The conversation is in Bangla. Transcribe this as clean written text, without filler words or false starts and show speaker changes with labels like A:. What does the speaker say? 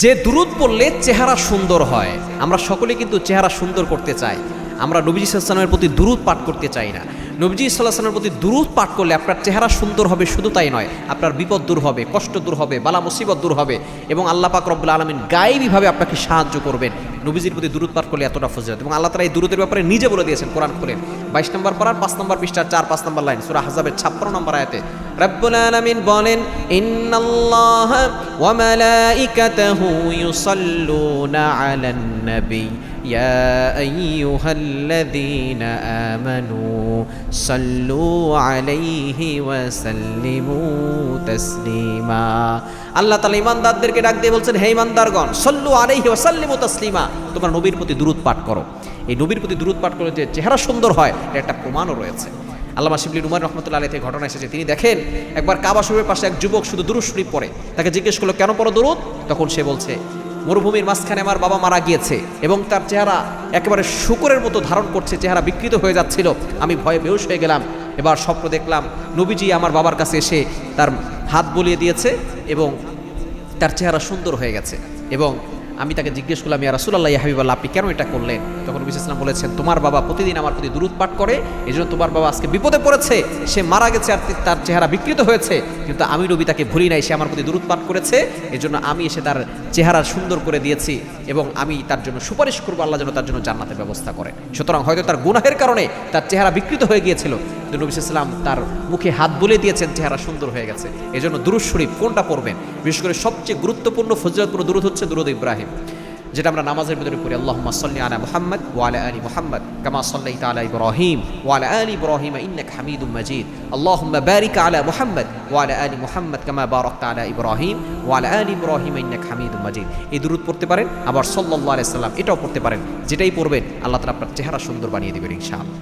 A: যে দুরূদ পড়লে চেহারা সুন্দর হয়। আমরা সকলে কিন্তু চেহারা সুন্দর করতে চাই। আমরা নবীজি সাল্লাল্লাহু আলাইহি ওয়াসাল্লামের প্রতি দুরূদ পাঠ করতে চাই না। নবীজি সাল্লাল্লাহু আলাইহি ওয়াসাল্লামের প্রতি দুরূদ পাঠ করলে আপনার চেহারা সুন্দর হবে, শুধু তাই নয়, আপনার বিপদ দূর হবে, কষ্ট দূর হবে, বালা মুসিবত দূর হবে এবং আল্লাহ পাক রব্বুল আলামিন গায়েবীভাবে আপনাকে সাহায্য করবেন। নবীজির প্রতি দুরূদ পাঠ করলে এতটা ফজিলত, এবং আল্লাহ তাআলা এই দুরূদের ব্যাপারে নিজে বলে দিয়েছেন কোরআন খুলেন 22 নম্বর পারার 5 নম্বর পৃষ্ঠার 4-5 নম্বর লাইন, সূরা আহজাবের 56 নম্বর আয়াতে রব্বুল আলামিন বলেন, ইন্নাল্লাহা ওয়া মালাইকাতাহু ইউসাল্লুনা আলান নবী ইয়া আইয়ুহাল্লাযীনা আমানু সাল্লু আলাইহি ওয়া সাল্লিমু তাসলিমা। আল্লাহ তাআলা ঈমানদারদেরকে ডাক দিয়ে বলছেন, হে ঈমানদারগণ, সাল্লু আলাইহি ওয়া সাল্লিমু তাসলিমা, তোমরা নবীর প্রতি দুরূদ পাঠ করো। এই নবীর প্রতি দুরূদ পাঠ করলে যে চেহারা সুন্দর হয়, এর একটা প্রমাণও রয়েছে। আল্লামা শিবলি উমর রহমতুল্লাহ আলাইহি থেকে ঘটনা এসেছে। তিনি দেখেন একবার কাবা শরীফের পাশে এক যুবক শুধু দুরূদ শরীফ পড়ে। তাকে জিজ্ঞেস করলো, কেন পড়ো দুরূদ? তখন সে বলছে, মরুভূমির মাঝখানে আমার বাবা মারা গিয়েছে এবং তার চেহারা একেবারে শূকরের মতো ধারণ করছে, চেহারা বিকৃত হয়ে যাচ্ছিল। আমি ভয়ে বেহুশ হয়ে গেলাম। এবার স্বপ্ন দেখলাম নবীজি আমার বাবার কাছে এসে তার হাত বলিয়ে দিয়েছে এবং তার চেহারা সুন্দর হয়ে গেছে। এবং আমি তাকে জিজ্ঞেস করলাম, ইয়া রাসূলুল্লাহ, ইয়া হাবিবাল্লাহ, আপনি কেন এটা করলেন? তখন নবী সাল্লাল্লাহু আলাইহি ওয়াসাল্লাম বলেছেন, তোমার বাবা প্রতিদিন আমার প্রতি দুরূদ পাঠ করে, এজন্য তোমার বাবা আজকে বিপদে পড়েছে, সে মারা গেছে আর তার চেহারা বিকৃত হয়েছে, কিন্তু আমি নবী তাকে ভুলি নাই, সে আমার প্রতি দুরূদ পাঠ করেছে, এজন্য আমি এসে তার চেহারা সুন্দর করে দিয়েছি এবং আমি তার জন্য সুপারিশ করবো, আল্লাহ যেন তার জন্য জান্নাতের ব্যবস্থা করেন। সুতরাং হয়তো তার গুনাহের কারণে তার চেহারা বিকৃত হয়ে গিয়েছিল, নবী সাল্লাল্লাহু আলাইহি ওয়াসাল্লাম তার মুখে হাত বুলিয়ে দিয়েছেন, চেহারা সুন্দর হয়ে গেছে। এজন্য দুরূদ শরীফ কোনটা পড়বেন? বিশেষ করে সবচেয়ে গুরুত্বপূর্ণ ফজিলতপূর্ণ দুরূদ হচ্ছে দুরূদ ইব্রাহিম, যেটা আমরা নামাজের ভিতরে পড়ি। আল্লাহুম্মা সাল্লি আলা মুহাম্মাদ ওয়া আলা আলি মুহাম্মাদ কামা সাল্লাইতা আলা ইব্রাহিম ওয়া আলা আলি ইব্রাহিম ইন্নাকা হামিদুম মাজিদ। আল্লাহুম্মা বারিক আলা মুহাম্মাদ ওয়া আলা আলি মুহাম্মাদ কামা বারাকতা আলা ইব্রাহিম ওয়া আলা আলি ইব্রাহিম ইন্নাকা হামিদুম মাজিদ। এই দুরূদ পড়তে পারেন, আবার সাল্লাল্লাহু আলাইহি সাল্লাম এটাও পড়তে পারেন। যেটাই পড়বেন আল্লাহ তাআলা আপনার চেহারা সুন্দর বানিয়ে দিবেন ইনশাআল্লাহ।